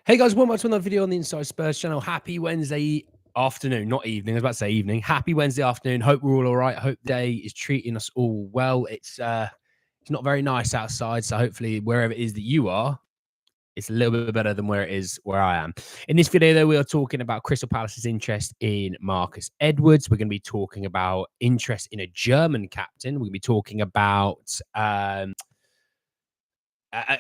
Hey guys, welcome back to another video on the Inside Spurs channel. Happy Wednesday afternoon, not evening. I was about to say evening. Happy Wednesday afternoon. Hope we're all right. Hope the day is treating us all well. It's not very nice outside, so hopefully wherever it is that you are, it's a little bit better than where it is where I am. In this video, though, we are talking about Crystal Palace's interest in Marcus Edwards. We're going to be talking about interest in a German captain. We're going to be talking about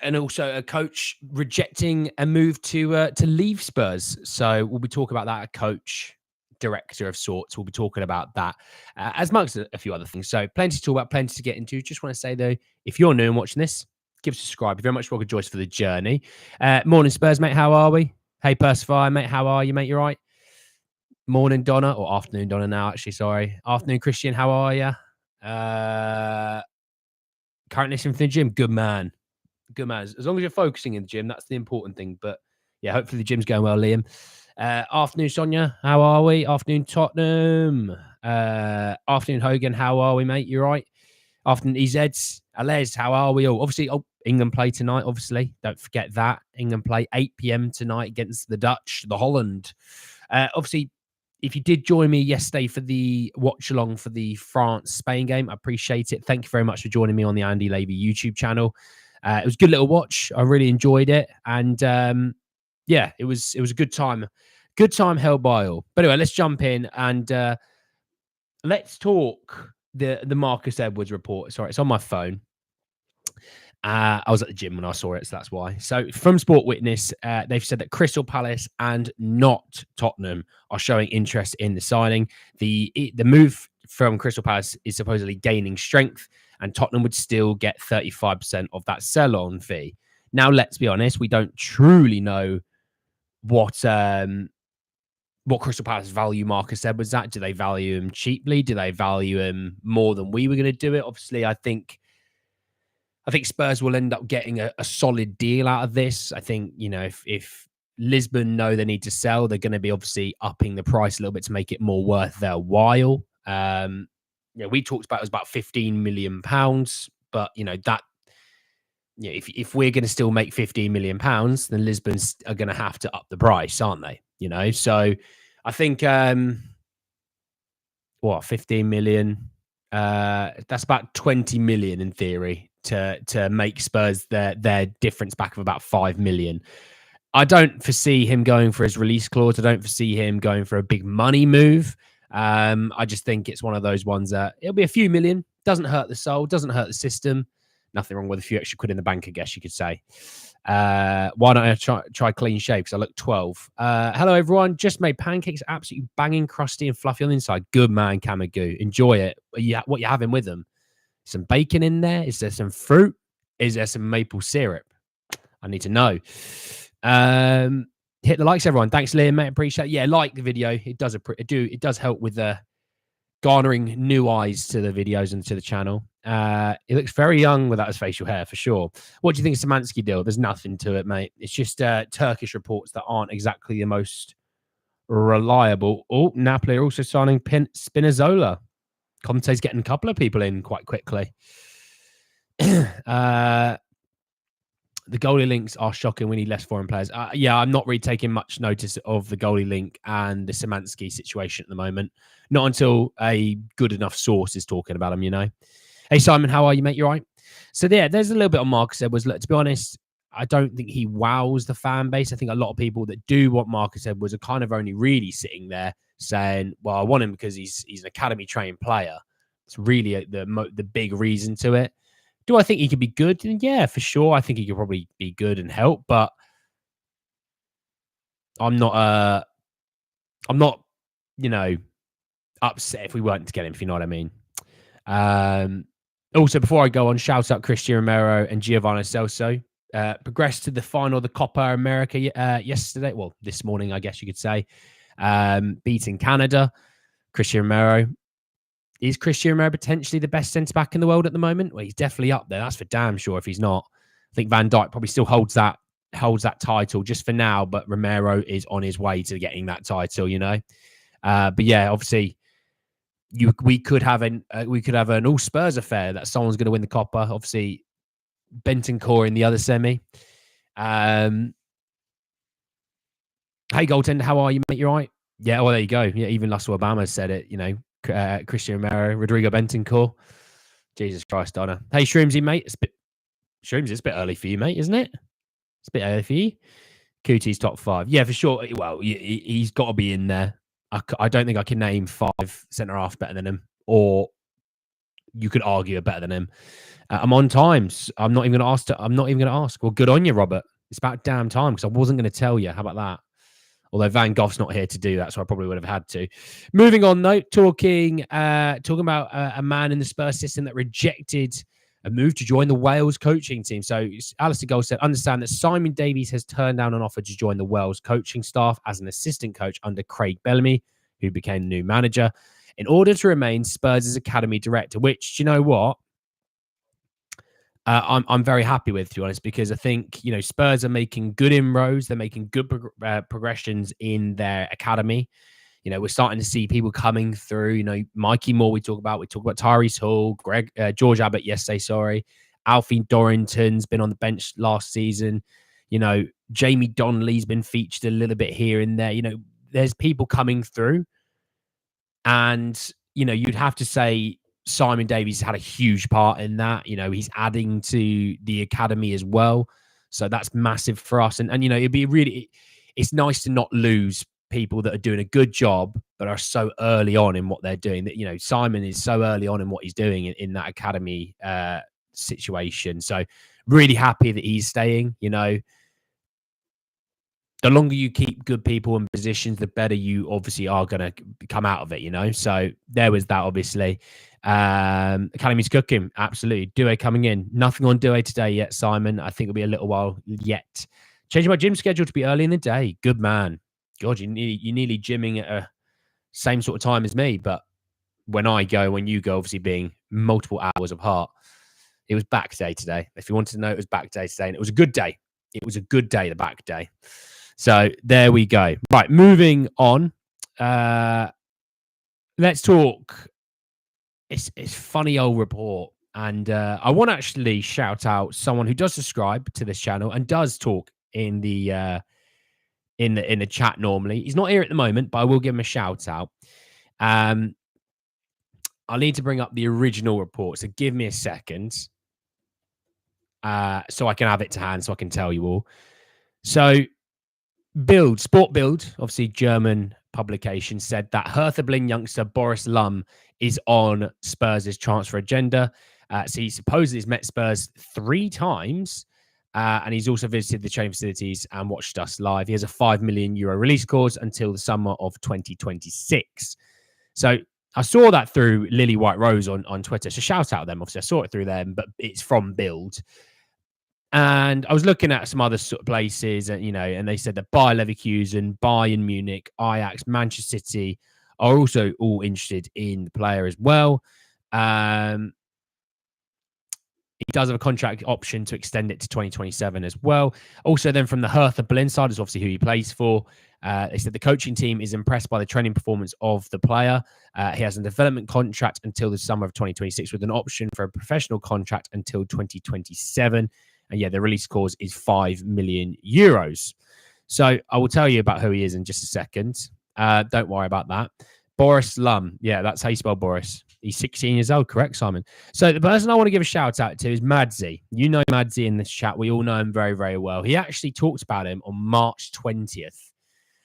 and also a coach rejecting a move to leave Spurs. So we'll be talking about that. A coach, director of sorts. We'll be talking about that as much as a few other things. So plenty to talk about, plenty to get into. Just want to say though, if you're new and watching this, give us a subscribe. You're very much welcome to join us for the journey. Morning Spurs, mate. How are we? Hey Persify, mate. How are you, mate? You're right. Morning Donna, or afternoon Donna now. Actually, sorry. Afternoon Christian. How are you? Currently listening from the gym. Good man. Good man. As long as you're focusing in the gym, that's the important thing. But yeah, hopefully the gym's going well, Liam. Afternoon, Sonia. How are we? Afternoon, Tottenham. Afternoon, Hogan. How are we, mate? You right? Afternoon, EZs. Alez, how are we all? Obviously, England play tonight, obviously. Don't forget that. England play 8 p.m. tonight against the Dutch, the Holland. Obviously, if you did join me yesterday for the watch along for the France-Spain game, I appreciate it. Thank you very much for joining me on the Andy Levy YouTube channel. It was a good little watch. I really enjoyed it. And yeah, it was a good time. Good time held by all. But anyway, let's jump in and let's talk the Marcus Edwards report. Sorry, it's on my phone. I was at the gym when I saw it, so that's why. So from Sport Witness, they've said that Crystal Palace and not Tottenham are showing interest in the signing. The move from Crystal Palace is supposedly gaining strength, and Tottenham would still get 35% of that sell-on fee. Now, let's be honest, we don't truly know what Crystal Palace value Marcus Edwards at. Do they value him cheaply? Do they value him more than we were going to do it? Obviously, I think Spurs will end up getting a solid deal out of this. I think, you know, if Lisbon know they need to sell, they're going to be obviously upping the price a little bit to make it more worth their while. We talked about it was about £15 million, but you know that, you know, if we're going to still make £15 million, then Lisbon's are going to have to up the price, aren't they? You know, so I think 15 million. That's about 20 million in theory to make Spurs their difference back of about 5 million. I don't foresee him going for his release clause. I don't foresee him going for a big money move. I just think it's one of those ones that it'll be a few million. Doesn't hurt the soul. Doesn't hurt the system. Nothing wrong with a few extra quid in the bank, I guess you could say. Why don't I try clean shave? Because I look 12. Hello, everyone. Just made pancakes. Absolutely banging, crusty and fluffy on the inside. Good man, Kamagoo. Enjoy it. What you having with them? Some bacon in there? Is there some fruit? Is there some maple syrup? I need to know. Hit the likes, everyone. Thanks, Liam, mate. Appreciate it. Yeah, like the video. It does help with garnering new eyes to the videos and to the channel. He looks very young without his facial hair, for sure. What do you think of Szymanski deal? There's nothing to it, mate. It's just Turkish reports that aren't exactly the most reliable. Oh, Napoli are also signing Spinazzola. Conte's getting a couple of people in quite quickly. The goalie links are shocking. We need less foreign players. Yeah, I'm not really taking much notice of the goalie link and the Szymanski situation at the moment. Not until a good enough source is talking about him, you know. Hey, Simon, how are you, mate? You all right? So, yeah, there's a little bit on Marcus Edwards. Look, to be honest, I don't think he wows the fan base. I think a lot of people that do want Marcus Edwards are kind of only really sitting there saying, well, I want him because he's an academy-trained player. It's really the big reason to it. Do I think he could be good? Yeah, for sure. I think he could probably be good and help, but I'm not, you know, upset if we weren't to get him, if you know what I mean. Also, before I go on, shout out Christian Romero and Giovanni Celso. Progressed to the final of the Copa America yesterday. Well, this morning, I guess you could say. Beating Canada. Christian Romero. Is Christian Romero potentially the best centre-back in the world at the moment? Well, he's definitely up there. That's for damn sure if he's not. I think Van Dijk probably still holds that title just for now, but Romero is on his way to getting that title, you know. But yeah, obviously, we could have an all Spurs affair that someone's going to win the Copa. Obviously, Bentancur in the other semi. Hey, goaltender, how are you, mate? You all right? Yeah, well, there you go. Yeah, even Russell Obama said it, Christian Romero, Rodrigo Bentoncourt. Jesus Christ, Donna. Hey, Shroomsy, mate. Shrooms, it's a bit early for you, mate, isn't it? It's a bit early for you. Cootie's top 5. Yeah, for sure. Well, he's got to be in there. I don't think I can name 5 centre-halves better than him, or you could argue are better than him. I'm on times. I'm not even going to ask. Well, good on you, Robert. It's about damn time because I wasn't going to tell you. How about that? Although Van Gogh's not here to do that, so I probably would have had to. Moving on, though, talking about a man in the Spurs system that rejected a move to join the Wales coaching team. So Alistair Gold said, understand that Simon Davies has turned down an offer to join the Wales coaching staff as an assistant coach under Craig Bellamy, who became the new manager, in order to remain Spurs' academy director, which, do you know what? I'm very happy with, to be honest, because I think, Spurs are making good inroads. They're making good progressions in their academy. We're starting to see people coming through. Mikey Moore, we talk about Tyrese Hall, George Abbott yesterday, sorry. Alfie Dorrington's been on the bench last season. Jamie Donnelly's been featured a little bit here and there. There's people coming through. And, you'd have to say Simon Davies had a huge part in that. He's adding to the academy as well. So that's massive for us. And it's nice to not lose people that are doing a good job, but are so early on in what they're doing. That, Simon is so early on in what he's doing in that academy situation. So really happy that he's staying. The longer you keep good people in positions, the better you obviously are going to come out of it, So there was that, obviously. Academy's cooking, absolutely. Due coming in. Nothing on Due today yet, Simon. I think it'll be a little while yet. Changing my gym schedule to be early in the day. Good man. God, you're nearly gymming at a same sort of time as me. But when you go, obviously being multiple hours apart, it was back day today. If you wanted to know, it was back day today. And it was a good day. It was a good day, the back day. So there we go. Right, moving on. Let's talk. It's funny old report, and I want to actually shout out someone who does subscribe to this channel and does talk in the chat normally. He's not here at the moment, but I will give him a shout out. I'll need to bring up the original report, so give me a second, so I can have it to hand, so I can tell you all. So. Sport Bild, obviously German publication, said that Hertha Berlin youngster Boris Lum is on Spurs' transfer agenda. So he supposedly has met Spurs 3 times, and he's also visited the training facilities and watched us live. He has a €5 million release clause until the summer of 2026. So I saw that through Lily White Rose on Twitter. So shout out to them. Obviously, I saw it through them, but it's from Bild. And I was looking at some other sort of places, and they said that Bayer Leverkusen, Bayern Munich, Ajax, Manchester City are also all interested in the player as well. He does have a contract option to extend it to 2027 as well. Also, then from the Hertha Berlin side is obviously who he plays for. They said the coaching team is impressed by the training performance of the player. He has a development contract until the summer of 2026 with an option for a professional contract until 2027. And yeah, the release clause is €5 million. So I will tell you about who he is in just a second. Don't worry about that. Boris Lum. Yeah, that's how you spell Boris. He's 16 years old, correct, Simon? So the person I want to give a shout out to is Madzi. You know Madzi in this chat. We all know him very, very well. He actually talked about him on March 20th.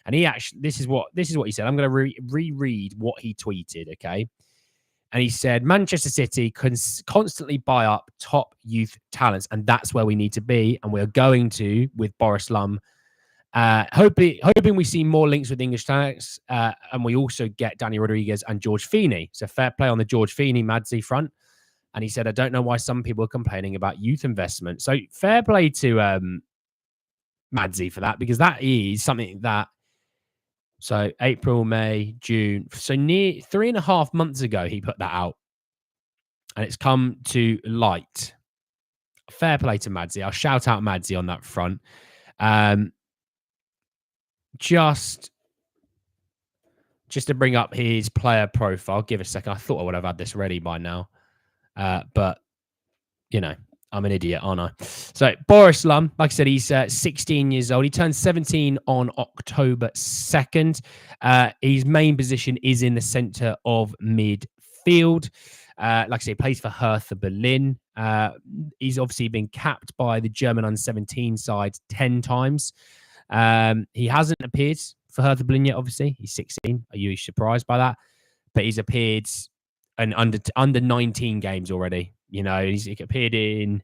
And this is what he said. I'm going to reread what he tweeted, okay? And he said, Manchester City constantly buy up top youth talents, and that's where we need to be. And we're going to with Boris Lum. Hoping we see more links with English talents. And we also get Danny Rodriguez and George Feeney. So fair play on the George Feeney, Madzi front. And he said, I don't know why some people are complaining about youth investment. So fair play to Madzi for that, because that is something that. So April, May, June. So near 3.5 months ago, he put that out. And it's come to light. Fair play to Madzi. I'll shout out Madzi on that front. Just to bring up his player profile. Give a second. I thought I would have had this ready by now. But, I'm an idiot, aren't I? So Boris Lum, like I said, he's 16 years old. He turned 17 on October 2nd. His main position is in the centre of midfield. Like I say, he plays for Hertha Berlin. He's obviously been capped by the German under-17 side 10 times. He hasn't appeared for Hertha Berlin yet, obviously. He's 16. Are you surprised by that? But he's appeared in under 19 games already. You know, he appeared in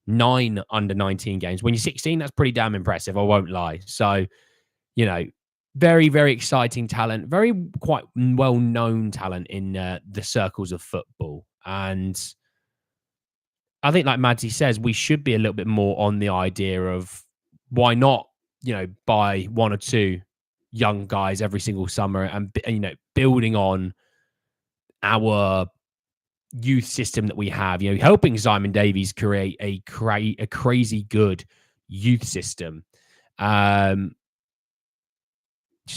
9 under 19 games. When you're 16, that's pretty damn impressive. I won't lie. So, you know, very, very exciting talent, very quite well-known talent in the circles of football. And I think, like Madsy says, we should be a little bit more on the idea of why not, you know, buy 1 or 2 young guys every single summer and you know, building on our youth system that we have, you know, helping Simon Davies create a crazy good youth system. Just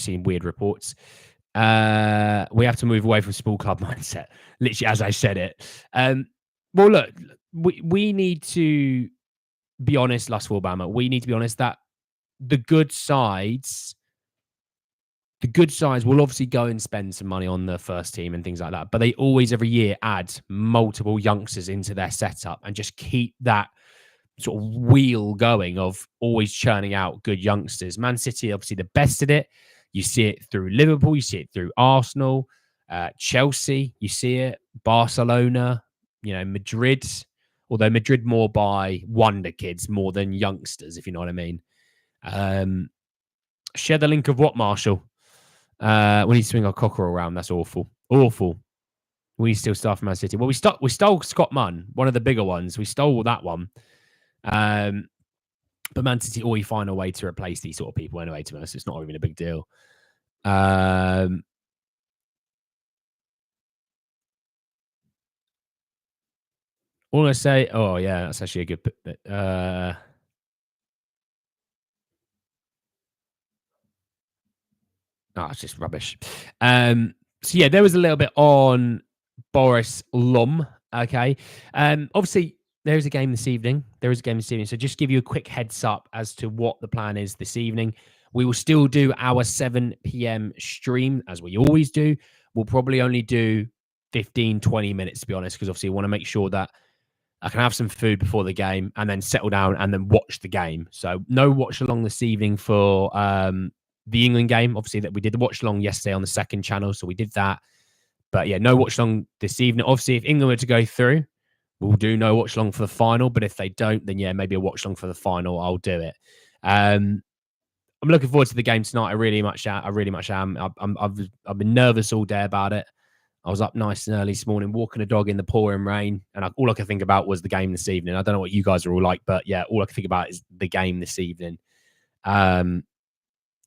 seeing weird reports. We have to move away from small club mindset, literally as I said it. Well, look, we need to be honest, Lustful Alabama. We need to be honest that the good sides will obviously go and spend some money on the first team and things like that. But they always, every year, add multiple youngsters into their setup and just keep that sort of wheel going of always churning out good youngsters. Man City, obviously, the best at it. You see it through Liverpool. You see it through Arsenal, Chelsea. You see it, Barcelona, you know, Madrid. Although Madrid more by wonder kids more than youngsters, if you know what I mean. Share the link of what, Marshall? We need to swing our cockerel around. That's awful. Awful. We still start from Man City. Well, we stole Scott Munn, one of the bigger ones. We stole that one. But Man City always find a way to replace these sort of people anyway, to us. It's not even a big deal. I want to say, oh, yeah, that's actually a good bit. Oh, it's just rubbish. So, yeah, there was a little bit on Boris Lum. Okay. Obviously, there is a game this evening. So just give you a quick heads up as to what the plan is this evening. We will still do our 7 p.m. stream as we always do. We'll probably only do 15, 20 minutes, to be honest, because obviously we want to make sure that I can have some food before the game and then settle down and then watch the game. So no watch along this evening for the England game. Obviously, that we did the watch along yesterday on the second channel, so we did that. But yeah, no watch along this evening. Obviously, if England were to go through, we'll do no watch along for the final. But if they don't, then yeah, maybe a watch along for the final. I'll do it. I'm looking forward to the game tonight. I really much am. I've been nervous all day about it. I was up nice and early this morning, walking a dog in the pouring rain, and all I could think about was the game this evening. I don't know what you guys are all like, but yeah, all I can think about is the game this evening. I'll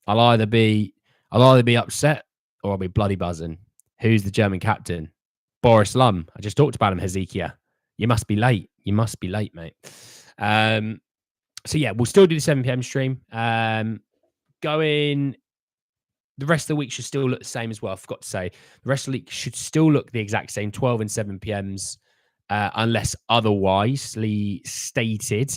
either be upset or I'll be bloody buzzing. Who's the German captain? Boris Lum. I just talked about him, Hezekiah. You must be late. You must be late, mate. So yeah, we'll still do the 7 p.m. stream. The rest of the week should still look the same as well. I forgot to say, the rest of the week should still look the exact same, 12 and 7 p.m.s, unless otherwise stated.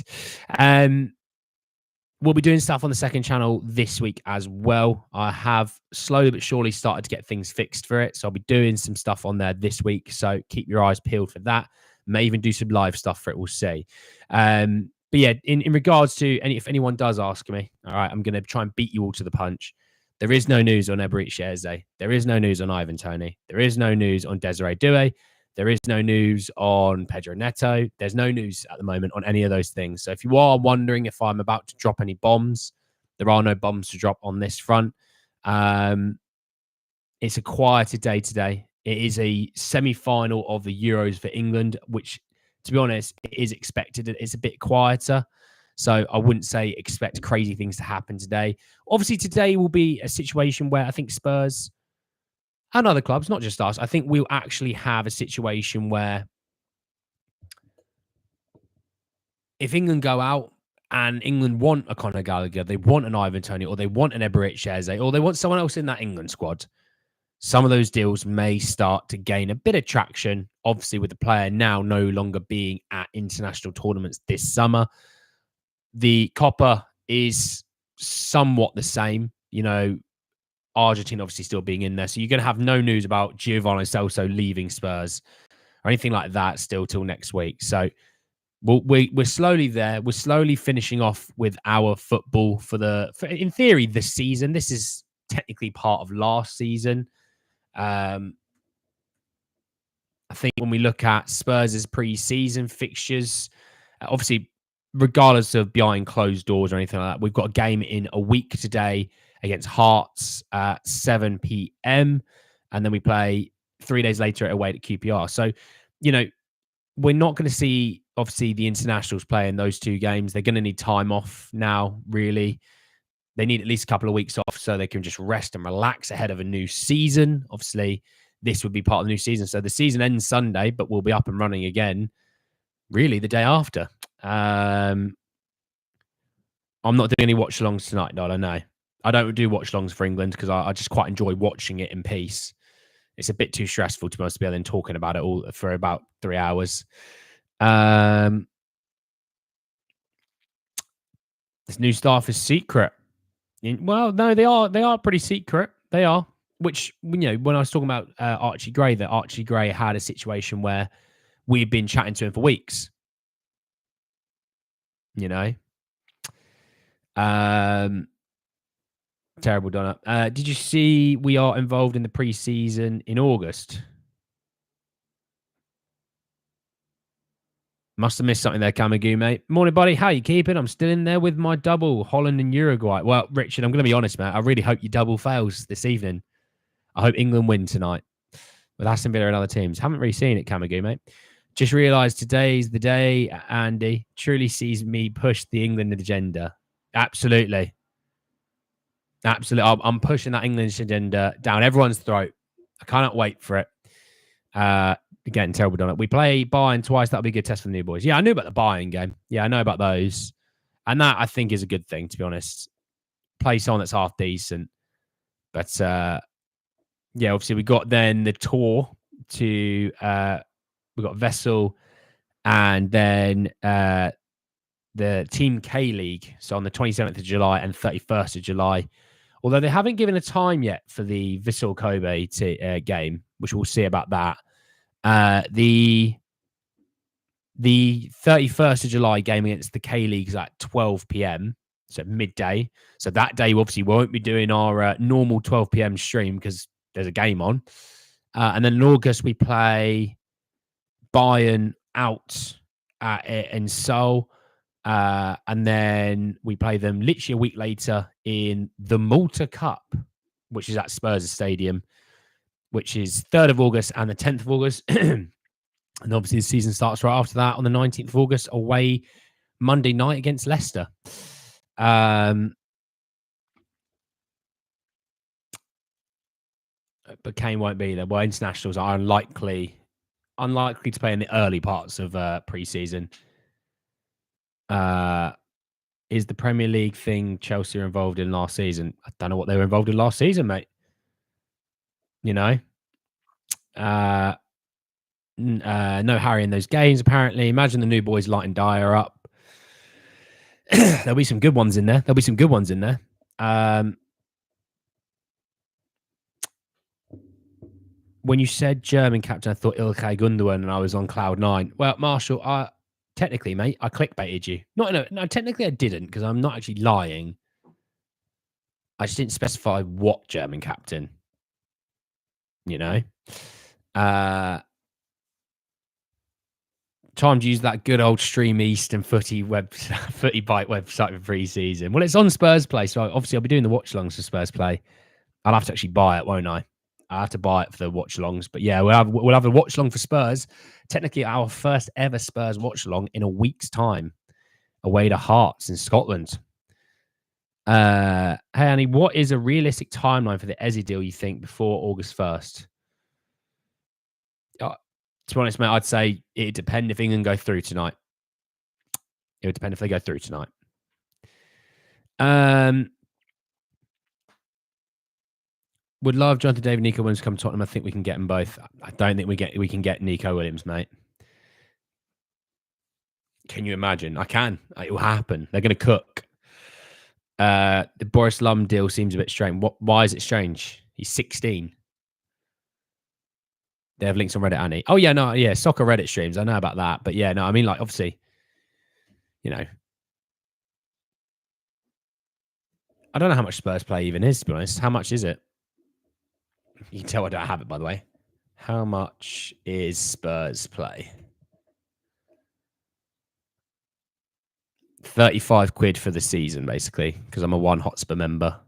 We'll be doing stuff on the second channel this week as well. I have slowly but surely started to get things fixed for it. So I'll be doing some stuff on there this week. So keep your eyes peeled for that. May even do some live stuff for it. We'll see. But yeah, in regards to if anyone does ask me, all right, I'm going to try and beat you all to the punch. There is no news on Eberechi Eze. There is no news on Ivan Toney. There is no news on Desiree Doué. There is no news on Pedro Neto. There's no news at the moment on any of those things. So if you are wondering if I'm about to drop any bombs, there are no bombs to drop on this front. It's a quieter day today. It is a semi-final of the Euros for England, which, to be honest, it is expected. It's a bit quieter. So I wouldn't say expect crazy things to happen today. Obviously, today will be a situation where I think Spurs and other clubs, not just us, I think we'll actually have a situation where if England go out and England want a Conor Gallagher, they want an Ivan Toney, or they want an Eberechi Eze, or they want someone else in that England squad, some of those deals may start to gain a bit of traction. Obviously, with the player now no longer being at international tournaments this summer, the Copa is somewhat the same. Argentina obviously still being in there. So you're going to have no news about Giovanni Celso leaving Spurs or anything like that still till next week. So we're slowly there. We're slowly finishing off with our football for in theory, this season. This is technically part of last season. I think when we look at Spurs' pre-season fixtures, obviously, regardless of behind closed doors or anything like that, we've got a game in a week today against Hearts at 7 p.m. And then we play 3 days later away at QPR. So, we're not going to see, obviously, the internationals playing those 2 games. They're going to need time off now, really. They need at least a couple of weeks off so they can just rest and relax ahead of a new season. Obviously, this would be part of the new season. So the season ends Sunday, but we'll be up and running again, really, the day after. I'm not doing any watch-alongs tonight, no, I know. I don't do watch-alongs for England because I just quite enjoy watching it in peace. It's a bit too stressful to be honest to be able to talking about it all for about 3 hours. This new staff is secret. Well, no, they are pretty secret. They are. Which, when I was talking about Archie Gray, that Archie Gray had a situation where we've been chatting to him for weeks. Terrible, Donna. Did you see we are involved in the pre-season in August? Must have missed something there, Kamagoo, mate. Morning, buddy. How you keeping? I'm still in there with my double, Holland and Uruguay. Well, Richard, I'm going to be honest, mate. I really hope your double fails this evening. I hope England win tonight with Aston Villa and other teams. Haven't really seen it, Kamagoo, mate. Just realised today's the day, Andy. Truly sees me push the England agenda. Absolutely. Absolutely. I'm pushing that England agenda down everyone's throat. I cannot wait for it. Again, terrible done it. We play Bayern twice. That'll be a good test for the new boys. Yeah, I knew about the Bayern game. Yeah, I know about those. And that, I think, is a good thing, to be honest. Play someone that's half decent. But, yeah, obviously we got then the tour to... we got Vessel and then the Team K-League. So on the 27th of July and 31st of July. Although they haven't given a time yet for the Vissel Kobe game, which we'll see about that. The 31st of July game against the K-League is at 12 p.m, so midday. So that day, we obviously won't be doing our normal 12 p.m. stream because there's a game on. And then in August, we play Bayern out in Seoul. And then we play them literally a week later in the Malta Cup, which is at Spurs Stadium, which is 3rd of August and the 10th of August. And obviously the season starts right after that on the 19th of August, away Monday night against Leicester. But Kane won't be there. Well, internationals are unlikely to play in the early parts of pre-season. Is the Premier League thing Chelsea are involved in last season? I don't know what they were involved in last season, mate. No Harry in those games, apparently. Imagine the new boys lighting Dyer up. There'll be some good ones in there. When you said German captain, I thought Ilkay Gundogan, and I was on cloud 9. Well, Marshall, technically, mate, I clickbaited you. No, technically I didn't, because I'm not actually lying. I just didn't specify what German captain. Time to use that good old Stream East and Footy Bite website for pre-season. Well, it's on Spurs Play, so obviously I'll be doing the watch-alongs for Spurs Play. I'll have to actually buy it, won't I? I'll have to buy it for the watch-alongs. But yeah, we'll have a watch-along for Spurs. Technically, our first ever Spurs watch-along in a week's time, away to Hearts in Scotland. Hey, Annie, what is a realistic timeline for the Eze deal, you think, before August 1st? To be honest, mate, I'd say it'd depend if England go through tonight. It would depend if they go through tonight. Would love Jonathan David, Nico Williams to come to Tottenham. I think we can get them both. I don't think we can get Nico Williams, mate. Can you imagine? I can. It will happen. They're going to cook. The Boris Lum deal seems a bit strange. Why is it strange? He's 16. They have links on Reddit, Annie. Oh, yeah, no, yeah, soccer Reddit streams. I know about that. But yeah, no, I mean, like, obviously, you know, I don't know how much Spurs play even is, to be honest. How much is it? You can tell I don't have it, by the way. How much is Spurs play? 35 quid for the season, basically, because I'm a One Hotspur member.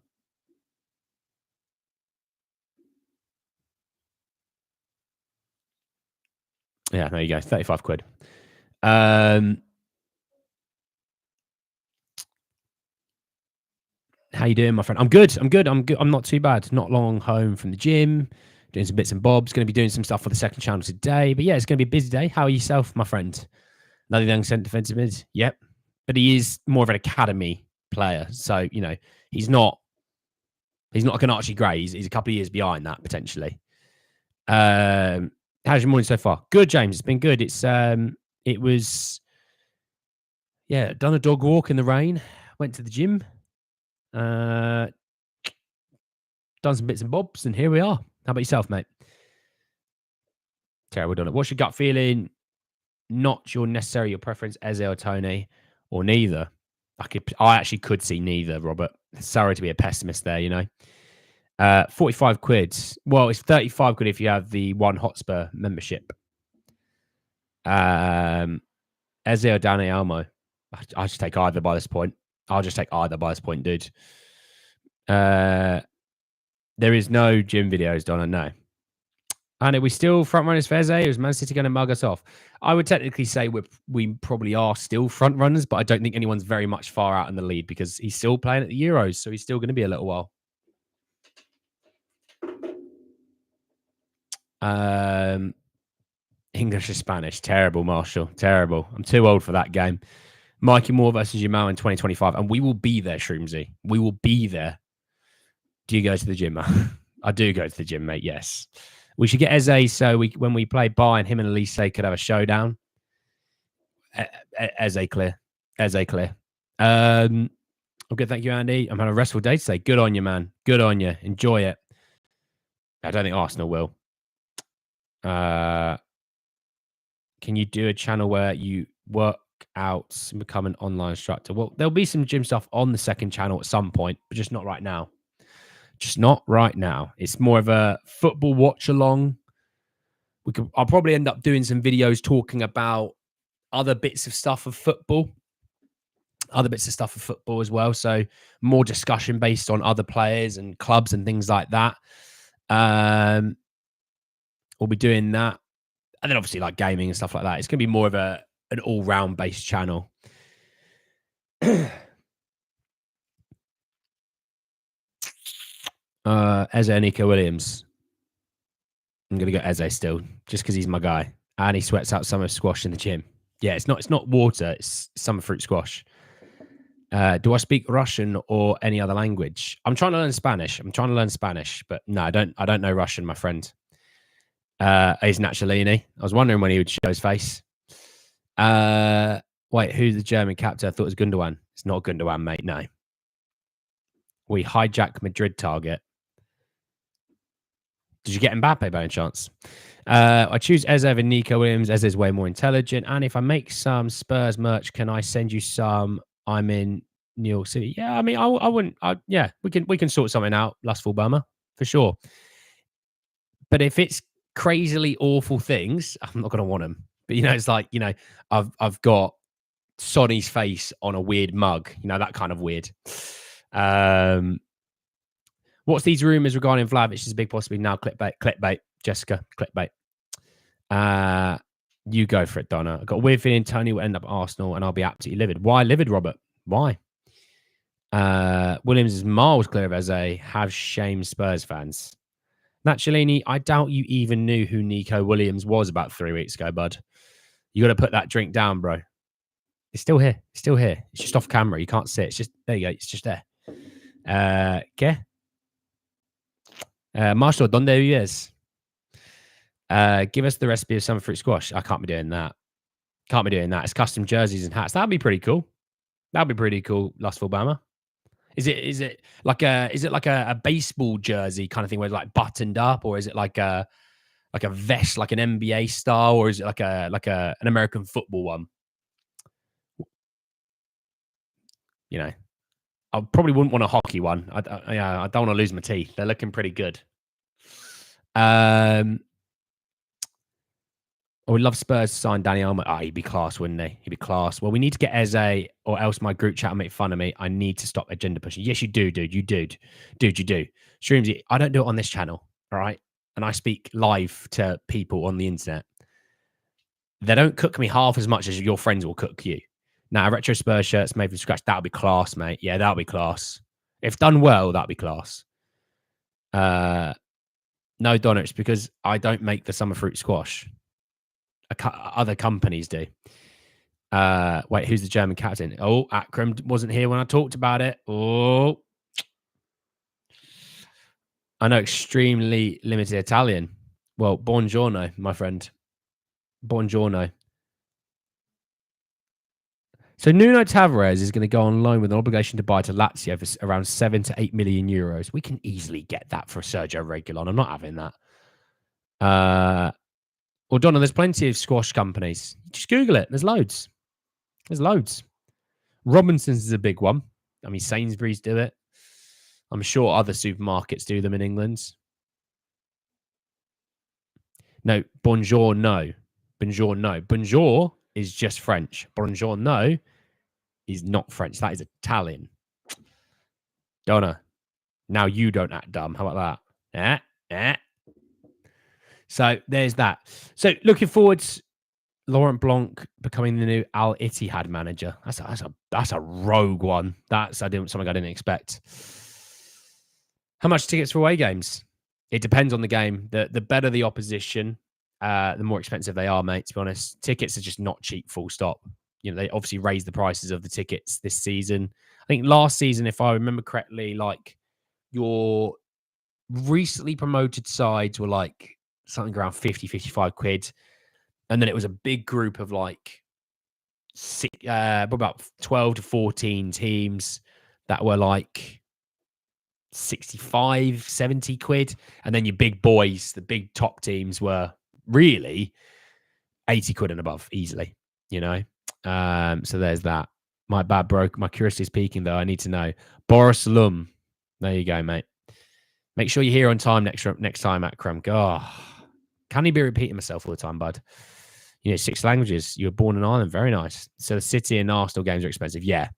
Yeah, there you go. 35 quid. How you doing, my friend? I'm good. I'm not too bad. Not long home from the gym, doing some bits and bobs. Going to be doing some stuff for the second channel today. But yeah, it's going to be a busy day. How are yourself, my friend? Another young centre defensive mid. Yep. But he is more of an academy player. So, you know, he's not like an Archie Gray. He's a couple of years behind that, potentially. How's your morning so far? Good, James. It's been good. It was, yeah, done a dog walk in the rain. Went to the gym. Done some bits and bobs, and here we are. How about yourself, mate? Terrible, done it. What's your gut feeling? Not your preference, Eze or Tony, or neither. I actually could see neither, Robert. Sorry to be a pessimist there, you know. 45 quid. Well, it's 35 quid if you have the One Hotspur membership. Eze or Danny Elmo. I just take either by this point. I'll just take either by this point, dude. There is no gym videos, Donna. No. And are we still front runners for Eze? Or is Man City going to mug us off? I would technically say we probably are still front runners, but I don't think anyone's very much far out in the lead because he's still playing at the Euros, so he's still going to be a little while. English or Spanish? Terrible, Marshall. Terrible. I'm too old for that game. Mikey Moore versus Jamal in 2025, and we will be there, Shroomsy. We will be there. Do you go to the gym? I do go to the gym, mate. Yes. We should get Eze so when we play Bayern, him and Elise could have a showdown. Eze clear. Eze clear. Okay, thank you, Andy. I'm having a restful day today. Good on you, man. Good on you. Enjoy it. I don't think Arsenal will. Can you do a channel where you work out and become an online instructor? Well, there'll be some gym stuff on the second channel at some point, but just not right now. Just not right now. It's more of a football watch along. I'll probably end up doing some videos talking about other bits of stuff of football. As well. So more discussion based on other players and clubs and things like that. We'll be doing that. And then obviously like gaming and stuff like that. It's going to be more of an all-round based channel. Eze and Nico Williams. I'm going to go Eze still, just because he's my guy. And he sweats out summer squash in the gym. Yeah, it's not water. It's summer fruit squash. Do I speak Russian or any other language? I'm trying to learn Spanish. But no, I don't know Russian, my friend. He's Naturalini. I was wondering when he would show his face. Wait, who's the German captain? I thought it was Gundogan. It's not Gundogan, mate. No. We hijack Madrid target. Did you get Mbappe by any chance? I choose Eze over Nico Williams. Eze's way more intelligent. And if I make some Spurs merch, can I send you some? I'm in New York City. Yeah, I mean, I wouldn't. Yeah, we can sort something out. Lustful Burma for sure. But if it's crazily awful things, I'm not going to want them. But it's like I've got Sonny's face on a weird mug. That kind of weird. What's these rumors regarding Vlahovic? Is a big possibility now. Clickbait, Jessica. Clickbait. You go for it, Donna. I've got a weird feeling Tony will end up at Arsenal and I'll be absolutely livid. Why livid, Robert? Why? Williams is miles clear of Eze. Have shame, Spurs fans. Naturalini, I doubt you even knew who Nico Williams was about 3 weeks ago, bud. You got to put that drink down, bro. It's still here. It's just off camera. You can't see it. It's just, there you go. It's just there. Okay. Marshall, ¿dónde vives? Give us the recipe of summer fruit squash. I can't be doing that. Can't be doing that. It's custom jerseys and hats. That'd be pretty cool. That'd be pretty cool, Lustful Bama. Is it like a baseball jersey kind of thing where it's like buttoned up, or is it like a vest, like an NBA style, or is it like an American football one? You know, I probably wouldn't want a hockey one. I don't want to lose my teeth. They're looking pretty good. I would love Spurs to sign Danny Alma. He'd be class, wouldn't he? He'd be class. Well, we need to get Eze, or else my group chat will make fun of me. I need to stop agenda pushing. Yes, you do, dude. You do. Dude, you do. Streamsy, I don't do it on this channel, all right? And I speak live to people on the internet. They don't cook me half as much as your friends will cook you. Now, a retro Spurs shirts made from scratch, that'll be class, mate. Yeah, that'll be class. If done well, that'll be class. No donuts, because I don't make the summer fruit squash. Other companies do. Wait, who's the German captain? Oh, Akram wasn't here when I talked about it. Oh, I know extremely limited Italian. Well, buongiorno, my friend. Buongiorno. So Nuno Tavares is going to go on loan with an obligation to buy to Lazio for around 7 to 8 million euros. We can easily get that for Sergio Reguilon. I'm not having that. Well, Donna, there's plenty of squash companies. Just Google it. There's loads. There's loads. Robinson's is a big one. I mean, Sainsbury's do it. I'm sure other supermarkets do them in England. No, bonjour, no. Bonjour, no. Bonjour is just French. Bonjour, no is not French. That is Italian. Donna, now you don't act dumb. How about that? So there's that. So looking forward to Laurent Blanc becoming the new Al Ittihad manager. That's a rogue one. Something I didn't expect. How much tickets for away games? It depends on the game. The better the opposition, the more expensive they are, mate. To be honest, tickets are just not cheap. Full stop. You know, they obviously raised the prices of the tickets this season. I think last season, if I remember correctly, like your recently promoted sides were like something around 50, 55 quid. And then it was a big group of like about 12 to 14 teams that were like 65, 70 quid. And then your big boys, the big top teams, were really 80 quid and above easily, you know? So there's that. My bad broke. My curiosity is peaking, though. I need to know. Boris Lum. There you go, mate. Make sure you're here on time next time at Krem. Oh, can he be repeating myself all the time, bud? You know, 6 languages. You were born in Ireland. Very nice. So the City and Arsenal games are expensive. Yeah.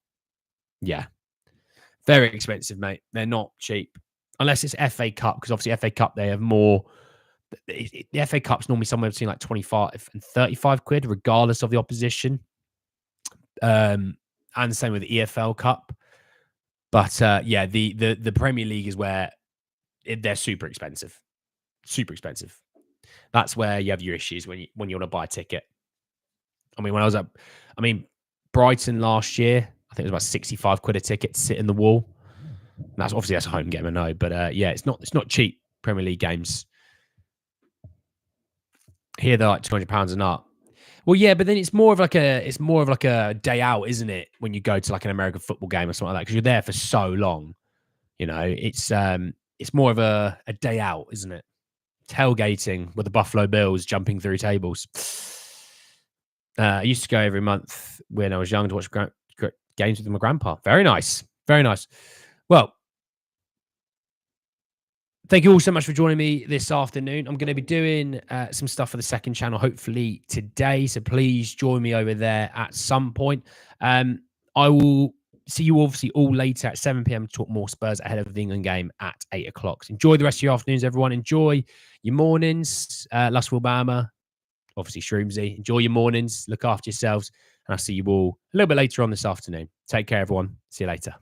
Very expensive, mate. They're not cheap. Unless it's FA Cup, because obviously FA Cup, they have more. The FA Cup's normally somewhere between like 25 and 35 quid, regardless of the opposition. And the same with the EFL Cup. But yeah, the Premier League is where they're super expensive. Super expensive. That's where you have your issues when you want to buy a ticket. I mean, Brighton last year, I think it was about 65 quid a ticket to sit in the wall. And that's a home game, I know. But yeah, it's not cheap, Premier League games. Here they're like £200 a night. Well, yeah, but then it's more of like a day out, isn't it? When you go to like an American football game or something like that, because you're there for so long. You know, it's more of a day out, isn't it? Tailgating with the Buffalo Bills jumping through tables. I used to go every month when I was young to watch games with my grandpa. Very nice. Very nice. Well, thank you all so much for joining me this afternoon. I'm going to be doing some stuff for the second channel, hopefully today. So please join me over there at some point. I will see you obviously all later at 7 p.m. to talk more Spurs ahead of the England game at 8 o'clock. So enjoy the rest of your afternoons, everyone. Enjoy your mornings. Lustful Bama, obviously Shroomsy. Enjoy your mornings. Look after yourselves. And I'll see you all a little bit later on this afternoon. Take care, everyone. See you later.